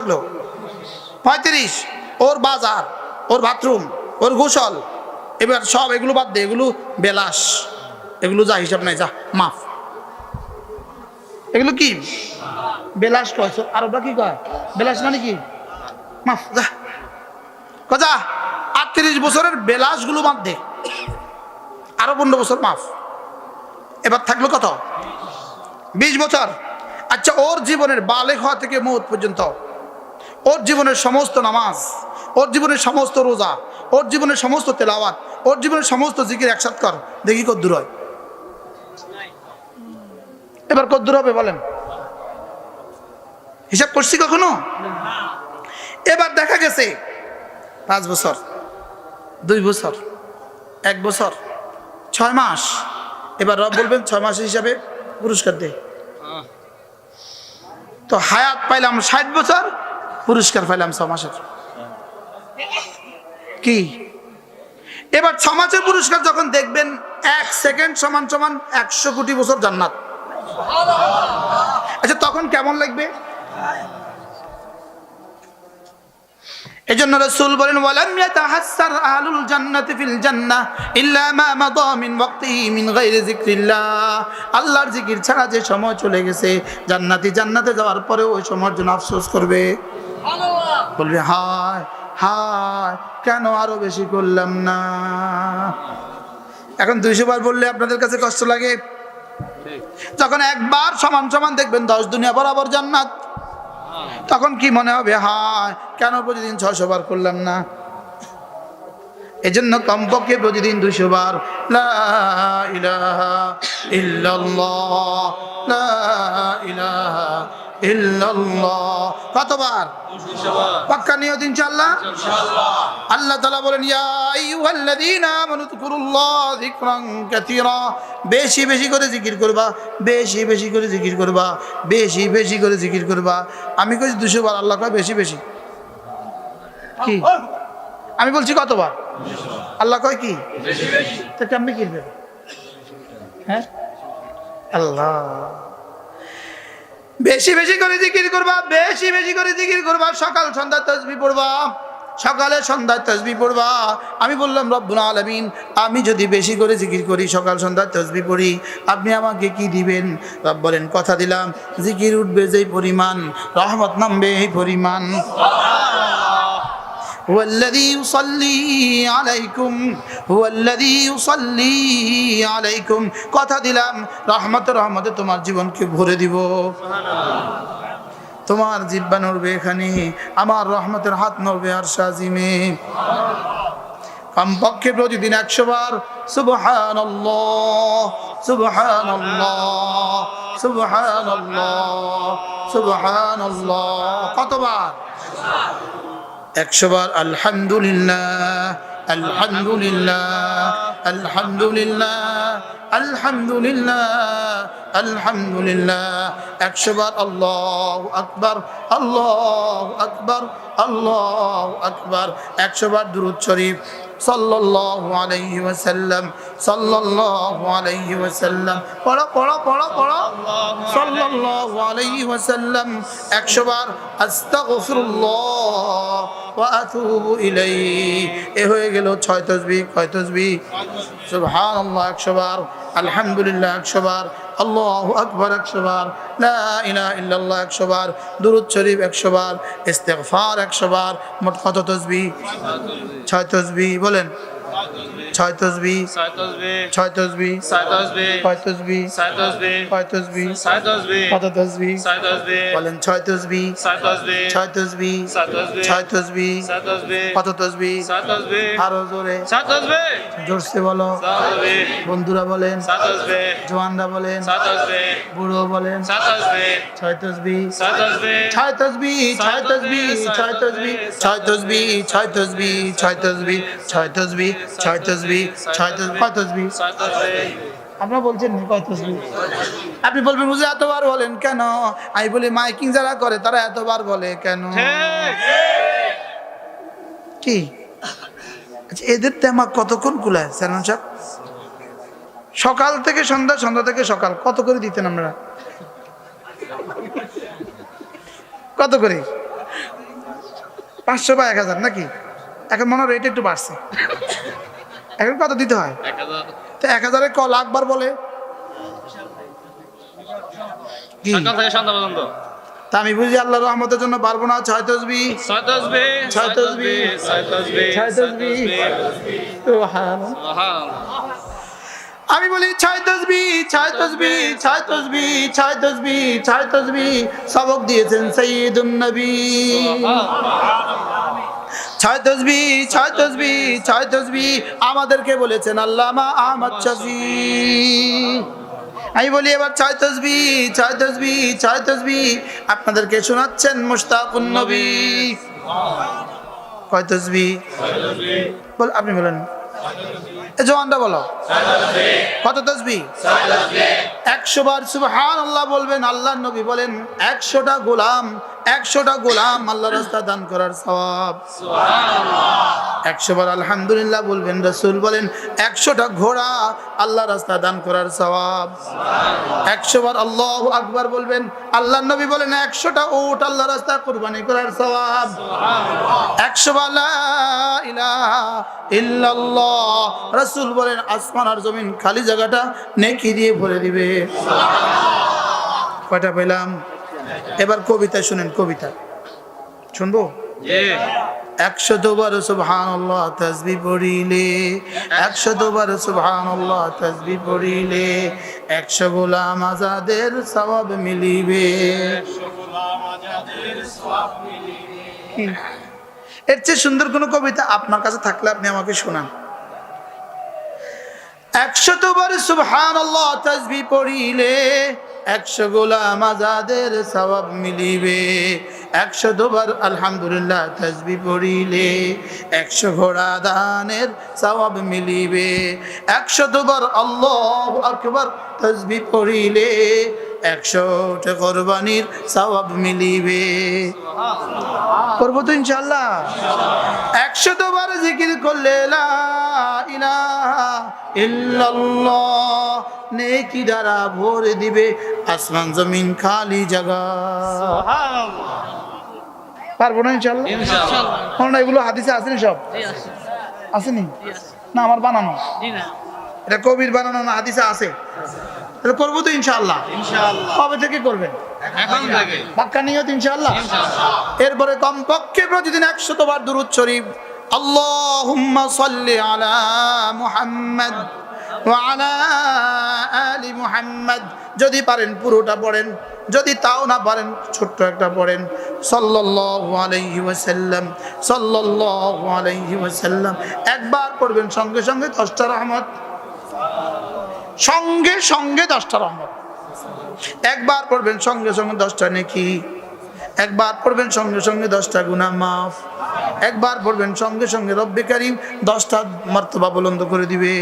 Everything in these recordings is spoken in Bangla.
35, ওর বাজার, ওর বাথরুম, ওর গোসল, এবার সব এগুলো বাদ দে, এগুলো বেলাস, এগুলো যা হিসাব নাই, যা মাফ। এগুলো কি বেলাস কয়? আর ওটা কি কয়? বেলাস মানে কি? মাফ, যা কজা 38 বছরের বেলাস গুলো বাদ দে, আরো 15 বছর মাফ। এবার থাকলো কত? 20 বছর। আচ্ছা, ওর জীবনের বালেগ হওয়া থেকে মওত পর্যন্ত, ওর জীবনের সমস্ত নামাজ, ওর জীবনের সমস্ত রোজা, ওর জীবনের সমস্ত তেলাওয়াত, ওর জীবনের সমস্ত জিকির একসাথ কর, দেখি কদ্দূর হয়। এবার কদ্দূর হবে বলেন? হিসাব করছি কখনো? এবার দেখা গেছে 5 বছর, 2 বছর, 1 বছর, 6 মাস। এবার রব বলবেন 6 মাসের হিসাবে পুরস্কার দে। তো হায়াত পাইলাম 60 বছর, পুরস্কার পাইলাম 6 মাসের। কি? এবার 6 মাসের পুরস্কার যখন দেখবেন, 1 সেকেন্ড সমান সমান 100 কোটি বছর জান্নাত। আচ্ছা, তখন কেমন লাগবে? এজন্য রাসূল বলেন, ওয়ালাম ইয়াতাহাসসার আহলুল জান্নাতি ফিল জান্নাহ ইল্লা মা মাদা মিন ওয়াক্তিহি মিন গায়রি যিকরিল্লাহ। আল্লাহর জিকির ছাড়া যে সময় চলে গেছে, জান্নাতি জান্নাতে যাওয়ার পরে ওই সময়ের জন্য আফসোস করবে, বলবে হায় হায়, কেন আরো বেশি করলাম না। এখন 200 বার বললে আপনাদের কাছে কষ্ট লাগে? যখন একবার সমান সমান দেখবেন 10 দুনিয়া বরাবর জান্নাত, তখন কি মনে হবে? হায়, কেন প্রতিদিন 600 বার করলাম না। এজন্য কমপক্ষে প্রতিদিন 200 বার লা ইলাহা ইল্লাল্লাহ, লা ইলাহা ইল্লাল্লাহ। কতবার? 200 বার। পাক্কা নিয়ত ইনশাআল্লাহ। আল্লাহ তাআলা বলেন, ইয়া আইয়ুহাল্লাযীনা আমানু যকুরুল্লাহ যিকরান কাসীরা। বেশি বেশি করে জিকির করবা, বেশি বেশি করে জিকির করবা, বেশি বেশি করে জিকির করবা। আমি কইছি 200 বার, আল্লাহ কয় বেশি বেশি। কি? আমি বলছি কতবার? আল্লাহ কয় কি? বেশি বেশি। তো কেমনে কি হবে? হ্যাঁ, আল্লাহ বেশি বেশি করে জিকির করবা, বেশি বেশি করে জিকির করবা। সকাল সন্ধ্যা তাসবিহ পড়বা, সকালে সন্ধ্যায় তাসবিহ পড়বা। আমি বললাম, রব্বুল আলামিন, আমি যদি বেশি করে জিকির করি, সকাল সন্ধ্যায় তাসবিহ পড়ি, আপনি আমাকে কি দিবেন? রব বলেন, কথা দিলাম, জিকির উঠবে যেই পরিমাণ, রহমত নামবে এই পরিমাণ। হুয়াল্লাযী ইউসাল্লি আলাইকুম, হুয়াল্লাযী ইউসাল্লি আলাইকুম। কথা দিলাম, রহমতে রহমতে তোমার জীবনকে ভরে দিব। তোমার জিহ্বা নড়বে এখানে, আমার রহমতের হাত নড়বে আরশ আজিমে। কমপক্ষে প্রতিদিন 100 বার সুবহানাল্লাহ, সুবহানাল্লাহ, সুবহানাল্লাহ, সুবহানাল্লাহ। কতবার? 100 বার। আলহামদুলিল্লাহ, আলহামদুলিল্লাহ, আলহামদুলিল্লাহ, আলহামদুলিল্লাহ, আলহামদুলিল্লাহ। 100 বার। আল্লাহু আকবার, আল্লাহু আকবার, আল্লাহু আকবার। 100 বার দুরূদ শরীফ সাল্লাল্লাহু আলাইহি ওয়াসাল্লাম, সাল্লাল্লাহু আলাইহি ওয়াসাল্লাম। পড়ো পড়ো পড়ো পড়ো, সাল্লাল্লাহু আলাইহি ওয়াসাল্লাম। 100 বার আস্তাগফিরুল্লাহ ওয়া আতুবু ইলাইহি। এ হয়ে গেল 6 তাসবিহ। কয় তাসবিহ? সুবহানাল্লাহ 100 বার, আলহামদুলিল্লাহ 100 বার, আল্লাহু আকবার 100 বার, লা ইলাহা ইল্লাল্লাহ 100 বার, দুরূদ শরীফ 100 বার, ইস্তিগফার 100 বার। মোট কত তাসবিহ? 6 তাসবিহ। বলেন, 6 তাসবিহ, 6 তাসবিহ, 6 তাসবিহ, 6 তাসবিহ, 6 তাসবিহ, 6 তাসবিহ, 6 তাসবিহ, 6 তাসবিহ। কত তাসবিহ? 6 তাসবিহ। বলেন, 6 তাসবিহ, 6 তাসবিহ, 6 তাসবিহ, 6 তাসবিহ, 6 তাসবিহ, 6 তাসবিহ। কত তাসবিহ? 6 তাসবিহ। আরো জোরে 6 তাসবিহ। জোরসে বলো। 6 তাসবিহ। বন্ধুরা বলেন 6 তাসবিহ, জওয়ানরা বলেন 6 তাসবিহ, বুড়ো বলেন 6 তাসবিহ, 6 তাসবিহ, 6 তাসবিহ, 6 তাসবিহ, 6 তাসবিহ, 6 তাসবিহ, 6 তাসবিহ, 6 তাসবিহ, 6 তাসবিহ, 6 তাসবিহ, 6 তাসবিহ, 6 তাসবিহ। কত তাসবিহ? 6 তাসবিহ। আপনারা বলছেন কত তাসবিহ? আপনি বলবেন, বুঝে এতবার বলেন কেন? আমি বলি, মাইকিং যারা করে তারা এতবার বলে কেন? কি? আচ্ছা, এদের তেমা কতক্ষণ কুলায় চেয়ারম্যান সাহেব? সকাল থেকে সন্ধ্যা, সন্ধ্যা থেকে সকাল, কত করে দিতেন আপনারা? কত করে? 500 বা 1000 নাকি? এখন মনে হয় রেট একটু বাড়ছে। এখন কত দিতে হয়? 1000 তো 1000-এ ক লাখবার বলে কি? সকাল থেকে সন্ধ্যা পর্যন্ত তা আমি বুঝি আল্লাহর রহমতের জন্য পারবো না 6 তসবিহ। 6 তাসবিহ 6 তসবিহ 6 তাসবিহ 6 তসবিহ। সুবহানাল্লাহ। সুবহানাল্লাহ। আমি বলি 6 তসবিহ 6 তসবিহ 6 তসবিহ 6 তসবিহ 6 তসবিহ সবক দিয়েছেন সাইয়্যিদুন নবী। 6 তসবিহ 6 তসবিহ 6 তসবিহ আমাদেরকে বলেছেন আল্লামা আহমদ শফি। আমি বলি এবার 6 তসবিহ 6 তসবিহ 6 তসবিহ আপনাদেরকে শোনাচ্ছেন মুশতাকুন নবী। কয় তসবিহ? বল, আপনি বলেন। এই জওয়ানটা বলো কত তসবিহ? 100 বার সুবহানাল্লাহ বলবেন। আল্লাহর নবী বলেন 100টা গোলাম আল্লাহর রাস্তায় দান করার সওয়াব। সুবহানাল্লাহ। 100 বার আলহামদুলিল্লাহ বলবেন। রাসূল বলেন 100টা ঘোড়া আল্লাহর রাস্তায় দান করার সওয়াব। সুবহানাল্লাহ। 100 বার আল্লাহু আকবার বলবেন। আল্লাহর নবী বলেন 100টা উট আল্লাহর রাস্তায় কুরবানি করার সওয়াব। সুবহানাল্লাহ। 100 বার লা ইলাহা ইল্লাল্লাহ রাসূল বলেন আসমান আর জমিন খালি জায়গাটা নেকি দিয়ে ভরে দিবে। কয়টা পেলাম? এবার কবিতা শুনেন, কবিতা শুনবো? জি। 100 বার সুবহানাল্লাহ তাসবিহ পড়িলে, 100 বার সুবহানাল্লাহ তাসবিহ পড়িলে 100 গোলাম আজাদের সওয়াব মিলিবে। এর চেয়ে সুন্দর কোন কবিতা আপনার কাছে থাকলে আপনি আমাকে শোনান। 100 বার সুবহানাল্লাহ তাসবিহ পড়িলে 100 গোলাম আজাদের সওয়াব মিলিবে। 100 বার আলহামদুলিল্লাহ তাসবিহ পড়িলে 100 ঘোড়া দানের সওয়াব মিলিবে। 100 বার আল্লাহু আকবার তাসবিহ পড়িলে 100টা কুরবানির সওয়াব মিলিবে। করব তো ইনশাআল্লাহ। 100 বার জিকির করলে লা ইলাহা ইল্লাল্লাহ নেকি দ্বারা ভরে দিবে আসমান জমিন খালি জায়গা। সুবহানাল্লাহ। পারবো না ইনশাআল্লাহ। ইনশাআল্লাহ। না এগুলো হাদিসে আসেনি? সব আসেনি না? আমার বানানো? এটা কবির বানানো না, হাদিসে আছে। তাহলে করবো তো ইনশাআল্লাহ। ইনশাআল্লাহ। কবে থেকে করবেন? এখন থেকে। পাক্কা নিয়ত ইনশাআল্লাহ। এরপরে কমপক্ষে প্রতিদিন 100 বার দুরূদ শরীফ। আল্লাহুম্মা সাল্লি আলা মুহাম্মাদ ওয়া আলা আলি মুহাম্মাদ। যদি পারেন পুরোটা পড়েন, যদি তাও না পারেন ছোট্ট একটা পড়েন। সাল্লাল্লাহু আলাইহি ওয়াসাল্লাম সাল্লাল্লাহু আলাইহি ওয়াসাল্লাম একবার পড়বেন, সঙ্গে সঙ্গে 10টা রহমত, সঙ্গে সঙ্গে 10টা রহমত। একবার পড়বেন সঙ্গে সঙ্গে 10টা নেকি। একবার পড়বেন সঙ্গে সঙ্গে 10টা গুনাহ মাফ। একবার পড়বেন সঙ্গে সঙ্গে রব্বে কারীম 10টা মর্তবা বুলন্দ করে দিবে।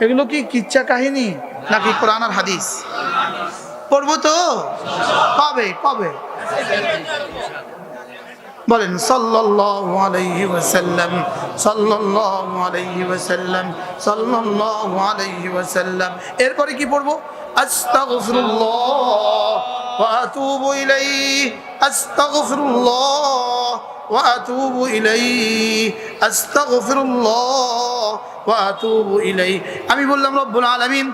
এগুলো কি কিচ্ছা কাহিনী নাকি কোরআন আর হাদিস? পড়বো তো কবে কবে বলেন? সাল্লাল্লাহু আলাইহি ওয়াসাল্লাম সাল্লাল্লাহু আলাইহি ওয়াসাল্লাম সাল্লাল্লাহু আলাইহি ওয়াসাল্লাম। এরপরে কি পড়বো? আস্তাগফিরুল্লাহ ওয়া আতুবু ইলাইহি আস্তাগফিরুল্লাহ ওয়া আতুবু ইলাইহি আস্তাগফিরুল্লাহ ওয়া আতুবু ইলাইহি। আমি বললাম রব্বুল আলামিন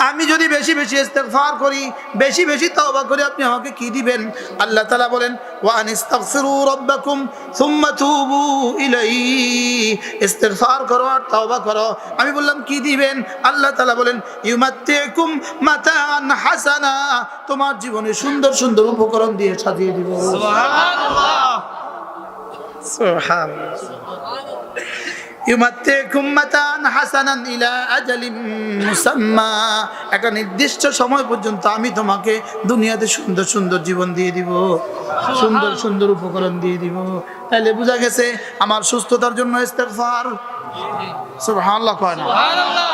আমি যদি বেশি বেশি ইস্তেগফার করি, বেশি বেশি তওবা করি, আপনি আমাকে কি দিবেন? আল্লাহ তাআলা বলেন ওয়া আনিস্তাগফিরু রাব্বাকুম সুম্মা তুবু ইলাইহি। ইস্তেগফার করো আর তওবা করো। আমি বললাম কি দিবেন? আল্লাহ তাআলা বলেন ইউমাত্তিকুম মাতাআন হাসানা। তোমার জীবনে সুন্দর সুন্দর উপকরণ দিয়ে সাজিয়ে দিব। সুবহানাল্লাহ। সুবহানাল্লাহ। ইউমাত্তিকুম মাতাআন হাসানান ইলা আজালিম মুসাম্মা। একটা নির্দিষ্ট সময় পর্যন্ত আমি তোমাকে দুনিয়াতে সুন্দর সুন্দর জীবন দিয়ে দিব, সুন্দর সুন্দর উপকরণ দিয়ে দিব। তাহলে বোঝা গেছে আমার সুস্থতার জন্য ইস্তেগফার। সুবহানাল্লাহ কয় না? সুবহানাল্লাহ।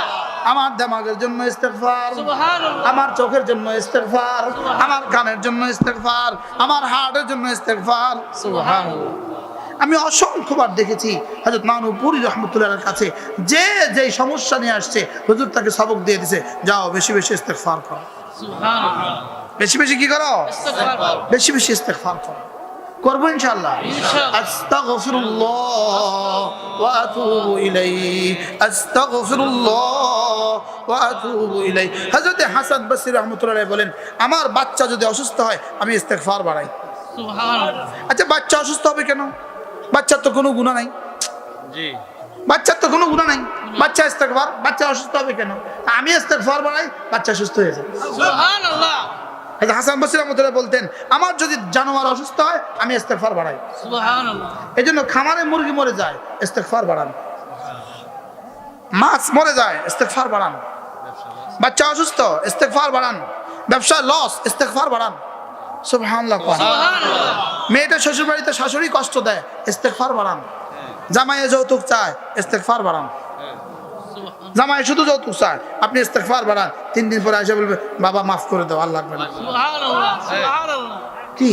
আমার দিমাগের জন্য ইস্তেগফার, সুবহানাল্লাহ। আমার চোখের জন্য ইস্তেগফার, আমার কানের জন্য ইস্তেগফার, আমার হার্টের জন্য ইস্তেগফার। সুবহানাল্লাহ। আমি অসংখ্যবার দেখেছি হযরত মানবপুরী রাহমাতুল্লাহর কাছে যে যেই সমস্যা নিয়ে আসছে হুজুর তাকে সবক দিয়ে দিয়েছে, যাও বেশি বেশি ইস্তেগফার করো। সুবহানাল্লাহ। বেশি বেশি কি করো? ইস্তেগফার করো। বেশি বেশি ইস্তেগফার করো। করবো ইনশাআল্লাহ। ইনশাআল্লাহ। আস্তাগফিরুল্লাহ ওয়া আতুবু ইলাইহি, আস্তাগফিরুল্লাহ ওয়া আতুবু ইলাইহি। হযরত হাসান বসরি রাহমাতুল্লাহ আলাইহি বলেন, আমার বাচ্চা যদি অসুস্থ হয় আমি ইস্তেগফার বাড়াই। সুবহানাল্লাহ। আচ্ছা বাচ্চা অসুস্থ হবে কেন? বাচ্চার তো কোনো গুনাহ নাই, জি। বাচ্চার তো কোনো গুনাহ নাই, বাচ্চা ইস্তেগফার, বাচ্চা অসুস্থ হবে কেন? আমি ইস্তেগফার বাড়াই, বাচ্চা সুস্থ হয়ে যায়। সুবহানাল্লাহ। হাসান বসরি রাহমাতুল্লাহ বলতেন, আমার যদি জানোয়ার অসুস্থ হয় আমি ইস্তেগফার বাড়াই। সুবহানাল্লাহ। এই জন্য খামারে মুরগি মরে যায়, ইস্তেগফার বাড়ান। মাছ মরে যায়, ইস্তেগফার বাড়ান। বাচ্চা অসুস্থ, ইস্তেগফার বাড়ান। ব্যবসা লস, ইস্তেগফার বাড়ান। সুবহানাল্লাহ। সুবহানাল্লাহ। মেয়েটা শ্বশুর বাড়িতে শাশুড়ি কষ্ট দেয়, ইস্তেগফার বাড়ান। জামাইয়ে যৌতুক চায়, ইস্তেগফার বাড়ান। জামাই শুধু যৌতুক চায়, আপনি ইস্তেগফার বাড়ান। 3 দিন পরে এসে বলবে, বাবা মাফ করে দাও, আর লাগবে না। সুবহানাল্লাহ। সুবহানাল্লাহ। কি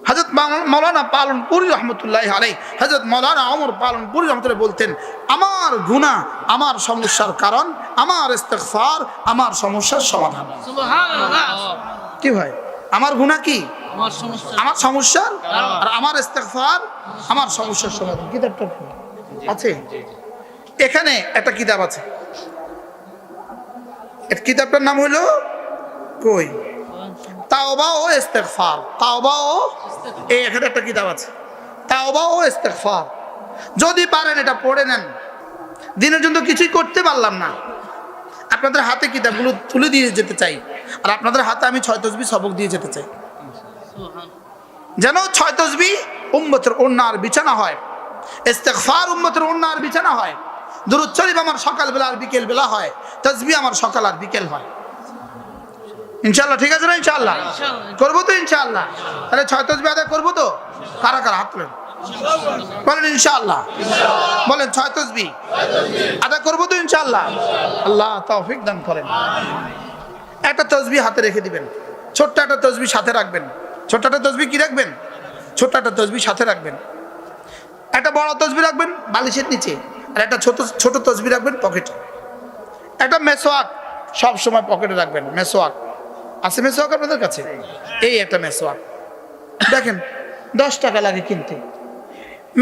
হযরত মাওলানা পালনপুরি রহমতুল্লাহি আলাইহি, হযরত মাওলানা ওমর পালনপুরি রহমতুল্লাহ বলতেন, আমার গুনাহ আমার সমস্যার কারণ, আমার ইস্তেগফার আমার সমস্যার সমাধান। সুবহানাল্লাহ। কি ভাই, আমার গুনাহ কি আমার সমস্যা। আমার সমস্যার, আর আমার ইস্তেগফার আমার সমস্যার সমাধান। কিতাবটা কি আছে? এখানে একটা কিতাব আছে, এই কিতাবটার নাম হলো কই তাওবা ও ইস্তেগফার। তাওবা ও, এই এখানে একটা কিতাব আছে, তাওবা ও ইস্তেগফার। যদি পারেন এটা পড়ে নেন। দিনের জন্য কিছুই করতে পারলাম না, আপনাদের হাতে কিতাবগুলো তুলে দিয়ে যেতে চাই, আর আপনাদের হাতে আমি 6 তাসবিহ সবক দিয়ে যেতে চাই, যেন 6 তাসবিহ উম্মতের ওন্নার বিছানা হয়, ইস্তেগফার উম্মতের ওন্নার বিছানা হয়, দুরূদ শরীফ আমার সকাল বেলা আর বিকেল বেলা হয়, তাসবিহ আমার সকাল আর বিকেল হয়। ইনশাআল্লাহ ঠিক আছে না? ইনশাআল্লাহ করবো তো ইনশাআল্লাহ। তাহলে 6 তাসবিহ আদায় করবো তো? কারা কারা হাত তোলেন, বলেন ইনশাআল্লাহ। বলেন 6 তাসবিহ আদায় করবো তো ইনশাআল্লাহ। আল্লাহ তৌফিক দান করেন। একটা তাসবিহ হাতে রেখে দিবেন, ছোট্ট একটা তাসবিহ সাথে রাখবেন। ছোট্ট একটা তাসবিহ কি রাখবেন? ছোট্ট একটা তাসবিহ সাথে রাখবেন। একটা বড় তাসবিহ রাখবেন বালিশের নিচে, আর একটা ছোট ছোট তাসবিহ রাখবেন পকেটে। একটা মেসওয়াক সব সময় পকেটে রাখবেন। মেসওয়াক আছে? মেসওয়াক আপনাদের কাছে? এই একটা মেসওয়াক, দেখেন 10 টাকা লাগে কিনতে।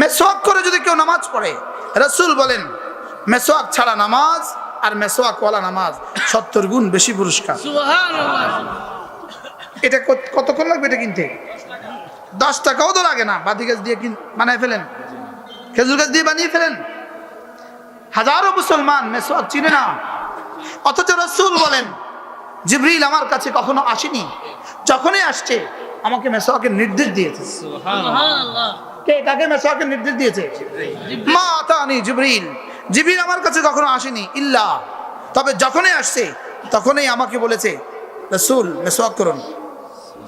মেসওয়াক করে যদি কেউ নামাজ পড়ে, রাসূল বলেন মেসওয়াক ছাড়া নামাজ আর মেসওয়াক ওয়ালা নামাজ 70 গুণ বেশি পুরস্কার। সুবহানাল্লাহ। এটা কতক্ষণ লাগবে এটা কিনতে? 10 টাকাও তো লাগে না, বাতি গাছ দিয়ে বানায় ফেলেন, খেজুর গাছ দিয়ে বানিয়ে ফেলেন। হাজারো মুসলমান মেসওয়াক চিনে না, অথচ রাসূল বলেন জিবরিল আমার কাছে কখনো আসেনি, যখনই আসছে আমাকে মেসওয়াকের নির্দেশ দিয়েছে। সুবহানাল্লাহ। কে কাকে মেসওয়াকের নির্দেশ দিয়েছে? মা আতানি জিবরিল। জিবরিল আমার কাছে কখনো আসেনি ইল্লা, তবে যখনই আসছে তখনই আমাকে বলেছে রাসূল মেসওয়াক করুন।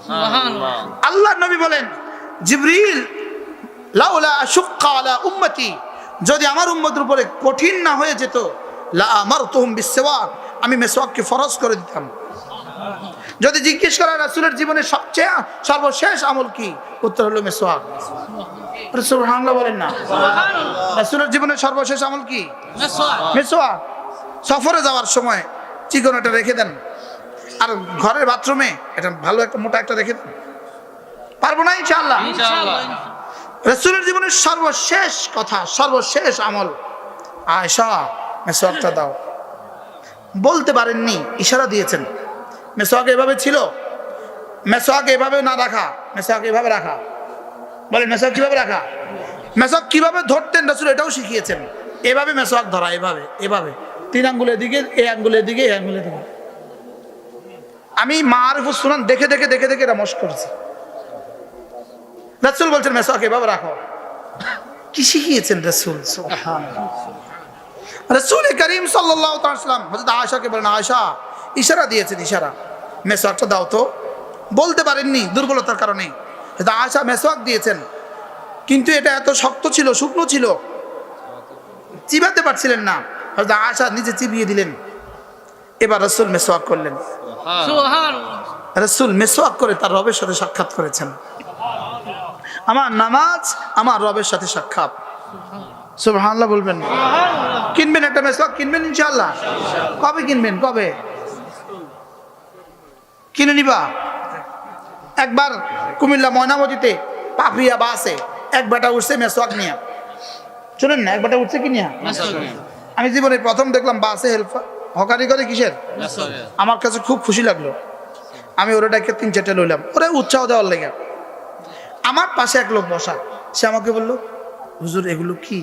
সুবহানাল্লাহ। আল্লাহর নবী বলেন জিবরিল লাউলা আশুক্কা আলা উম্মতি, যদি আমার উম্মতের উপরে কঠিন না হয়ে যেত, লা আমারতুহুম বিসওয়াক, আমি মেসওয়াককে ফরজ করে দিতাম। যদি জিজ্ঞেস করা রাসূলের জীবনের সবচেয়ে সর্বশেষ আমল কি, উত্তর হলো মেসওয়াক। সুবহানাল্লাহ বলেন না? রাসূলের জীবনের সর্বশেষ আমল কি? মেসওয়াক। মেসওয়াক। সফরে যাওয়ার সময় চিকন একটা রেখে দেন, আর ঘরের বাথরুমে এটা ভালো একটা মোটা একটা রেখে দেন। পারবো না ইনশাআল্লাহ? ইনশাআল্লাহ। রাসূলের জীবনের সর্বশেষ কথা, সর্বশেষ আমল, আয়েশা মেসওয়াকটা দাও। বলতে পারেননি, ইশারা দিয়েছেন। মেসওয়াক এভাবে ছিল, মেসওয়াক এভাবে না রাখা, মেসওয়াক এভাবে রাখা। বলেন মেসওয়াক কিভাবে রাখা? মেসওয়াক কিভাবে ধরতেন রাসূল এটাও শিখিয়েছেন। এভাবে মেসওয়াক ধরা, এভাবে এভাবে 3 আঙ্গুলের দিকে, এই আঙ্গুলের দিকে, এই আঙ্গুলের দিকে। আমি মারিফুস সুনান দেখে দেখে দেখে দেখে এটা মশ করছি। রাসূল বলছেন মেসওয়াক এভাবে রাখো। কি শিখিয়েছেন রাসূল? সুবহানাল্লাহ। রাসূল করিম সাল্লাল্লাহু তাআলা সাল্লাম হযরত আয়েশাকে বলেন, আয়েশা ইশারা দিয়েছেন, ইশারা, মেসওয়াকটা দাও তো। বলতে পারেননি দুর্বলতার কারণে। হযরত আয়েশা মেসওয়াক দিয়েছেন, কিন্তু এটা এত শক্ত ছিল, শুকনো ছিল, চিবাতে পারছিলেন না। হযরত আয়েশা নিজে চিবিয়ে দিলেন। এবার রাসূল মেসওয়াক করলেন। সুবহানাল্লাহ। রাসূল মেসওয়াক করে তার রবের সাথে সাক্ষাৎ করেছেন। আমার নামাজ আমার রবের সাথে সাক্ষাৎ। সুবহানাল্লাহ বলবেন না? কিনবেন একটা মেসওয়াক, কিনবেন ইনশাআল্লাহ? কবে কিনবেন? কবে কিনে নিবা? একবার কুমিল্লা ময়নামতিতে পাপিয়া বাসে এক বেটা উঠছে মেসওয়াক নিয়া, শুনেন না, এক বেটা উঠছে কি নিয়া? আমি জীবনে প্রথম দেখলাম বাসে হেল্পার হকারি করে কিসের, আমার কাছে খুব খুশি লাগলো। আমি ওরা ডাকে 3-4টা লইলাম, ওরা উৎসাহ দেওয়ার লেগে। আমার পাশে এক লোক বসা, সে আমাকে বললো, হুজুর এগুলো কি?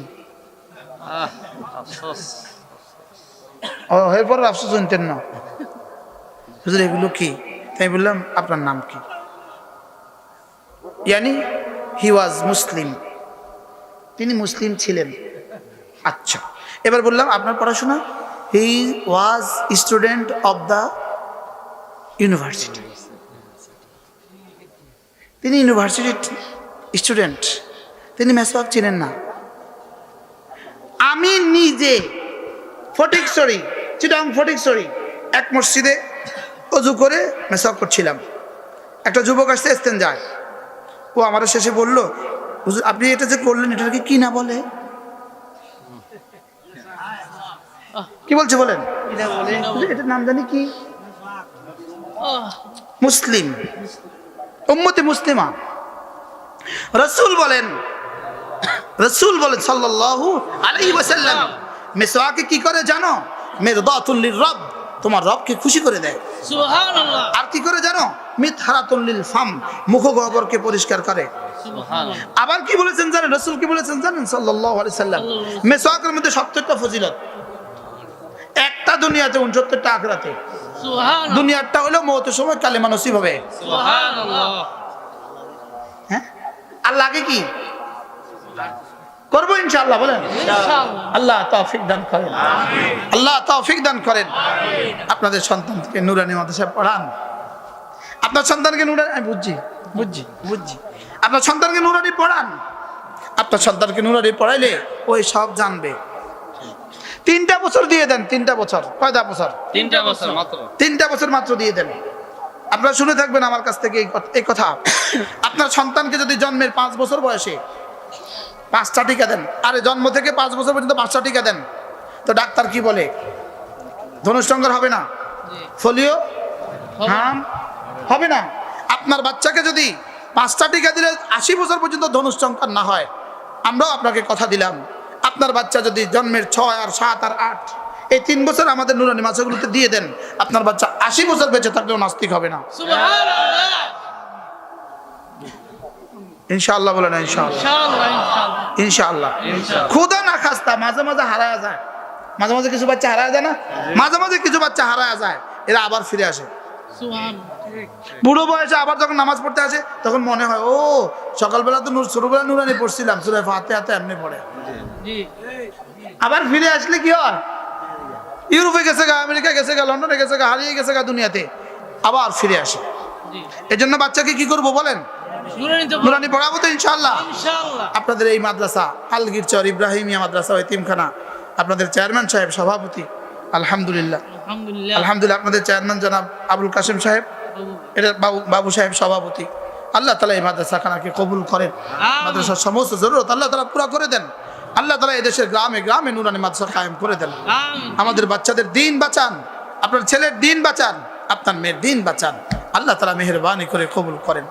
ও এরপর আফসোস শুনতেন না, হুজুর এগুলো কি? তাই বললাম আপনার নাম কি? ইয়ানি হি ওয়াজ মুসলিম, তিনি মুসলিম ছিলেন। আচ্ছা, এবার বললাম আপনার পড়াশোনা? He was student of the university, তিনি ইউনিভার্সিটির স্টুডেন্ট, তিনি মেসওয়াক চিনেন না। আমি নিজে ফটিকছড়ি, চিটাং ফটিকছড়ি এক মসজিদে অজু করে মেসওয়াক করছিলাম। একটা যুবক আসতে এসতেন যায়, ও আমার শেষে বলল, হুজুর আপনি এটা যে করলেন এটাকে কি না বলে? কি বলছে বলেন? এটার নাম জানি কি? মুসলিম, উম্মতে মুসলিমা। রাসূল বলেন সাল্লাল্লাহু আলাইহি ওয়াসাল্লাম, মিসওয়াকে কি করে জানো? মিরদাতুল লিররব, তোমার রবকে খুশি করে দেয়। সুবহানাল্লাহ। আর কি করে জানো? মিতহারাতুল লিল ফাম, মুখ গহ্বরকে পরিষ্কার করে। সুবহানাল্লাহ। আবার কি বলেছেন জানেন? রাসূল কি বলেছেন জানেন সাল্লাল্লাহু আলাইহি সাল্লাম? মিসওয়াকের মধ্যে 70টা ফজিলত, একটা দুনিয়াতে 69টা আখিরাতে। সুবহানাল্লাহ। দুনিয়ারটা হলো মওতের সময় কালেমা নসিব হবে। সুবহানাল্লাহ। হ্যাঁ, আল্লাহকে কি করবো ইনশাআল্লাহ, বলেন ইনশাআল্লাহ। আল্লাহ তৌফিক দান করেন, আল্লাহ তৌফিক দান করেন। আপনাদের সন্তানকে নুরানি মাদ্রাসায় পড়ান, আপনার সন্তানকে নুরানি, আমি বুঝছি, আপনার সন্তানকে নুরানি পড়ান। আপনার সন্তানকে নুরানি পড়াইলে ওই সব জানবে। 3টা বছর দিয়ে দেন, 3টা বছর। কয়টা বছর? 3টা বছর মাত্র। 3টা বছর মাত্র দিয়ে দেন। আপনারা শুনে থাকবেন আমার কাছ থেকে এই কথা। আপনার সন্তানকে যদি জন্মের 5 বছর বয়সে 5টা টিকা দেন, আরে জন্ম থেকে 5 বছর পর্যন্ত 5টা টিকা দেন, তো ডাক্তার কি বলে? ধনুষ্টঙ্কর হবে না, ফোলিও হাম হবে না। আপনার বাচ্চাকে যদি 5টা টিকা দিলে 80 বছর পর্যন্ত ধনুষ্টঙ্কর না হয়, আমরাও আপনাকে কথা দিলাম, আপনার বাচ্চা যদি জন্মের 6 আর 7 আর 8 এই 3 বছর আমাদের নুরানি মাদ্রাসাগুলোতে দিয়ে দেন, আপনার বাচ্চা 80 বছর বেঁচে থাকলেও নাস্তিক হবে না। সুবহানাল্লাহ। ইনশাআল্লাহ বলেন ইনশাআল্লাহ। ইনশাআল্লাহ। ইনশাআল্লাহ। খোদা না খাস্তা মাঝে মাঝে হারায় যায়, মাঝে মাঝে কিছু বাচ্চা হারায় যায় না, মাঝে মাঝে কিছু বাচ্চা হারায় যায়, এরা আবার ফিরে আসে। সুবহানাল্লাহ। বুড়ো বয়সে আবার যখন নামাজ পড়তে আসে তখন মনে হয়, ও সকালবেলা তো ছোটবেলা নুরানি পড়ছিলাম, সূরা ফাতিহা এমনি পড়ে। জি। আবার ফিরে আসলে কি হয়? ইউরোপে গেছে গা, আমেরিকা গেছে গা, লন্ডনে গেছে গা, হারিয়ে গেছে গা দুনিয়াতে, আবার ফিরে আসে। জি। এজন্য বাচ্চাকে কি করবো বলেন? নুরানি পড়াবো তো ইনশাআল্লাহ। ইনশাআল্লাহ। আপনাদের এই মাদ্রাসা আলগিরচর ইব্রাহিমিয়া মাদ্রাসা ও এতিমখানা, আপনাদের চেয়ারম্যান সাহেব সভাপতি, আলহামদুলিল্লাহ আলহামদুলিল্লাহ। আলহামদুলিল্লাহ, আপনাদের চেয়ারম্যান জনাব আবুল কাসেম সাহেব, এটা বাবু সাহেব সভাপতি। আল্লাহ তালা এই মাদ্রাসাখানাকে কবুল করেন, মাদ্রাসার সমস্ত জরুরত আল্লাহ তালা পুরা করে দেন। আল্লাহ তালা এদেশের গ্রামে গ্রামে নুরানি মাদ্রাসা কায়েম করে দেন। আমিন। আমাদের বাচ্চাদের দিন বাঁচান, আপনার ছেলের দিন বাঁচান, আপনার মেয়ের দিন বাঁচান। আল্লাহ তালা মেহেরবানি করে কবুল করেন।